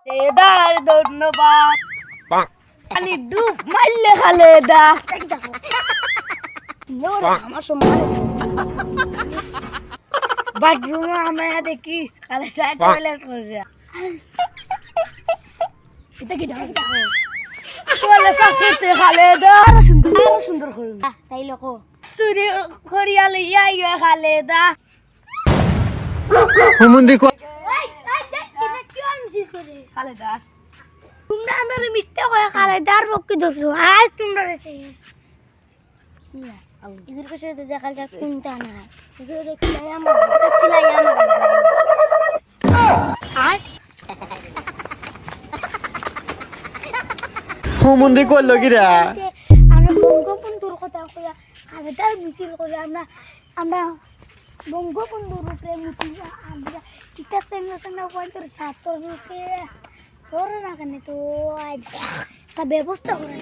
খালেদার ধন্যবাদ খালি ডুব মারলে খালেদা আমার সময় বাথরুমে আমরা দেখি খালেদা টয়লেট করে এটা কি ঢাকা টয়লেট সাফ করতে খালেদা আরো সুন্দর করে তাই লোক চুরি করিয়ালে ইয়া খালেদা হুমুন্দি কো খালেদা তোমরা আমরা মিথ্যা কয় খালেদার পক্ষে দোষো আজ তোমরা শেষ ইদের কাছে দেখাল যা কোনটা না ইদের দেখিলাই আমার আর হুমুন্দি করলো কি রে আমরা বঙ্গবন্ধুর কথা কইয়া খালেদার মিছিল করে আমরা বঙ্গবন্ধুর উপরে মিছিল আমরা কিতা চেঙ্গা পয়েন্টের ছাত্র রূপে তোর না কেন তো একটা ব্যবস্থা করে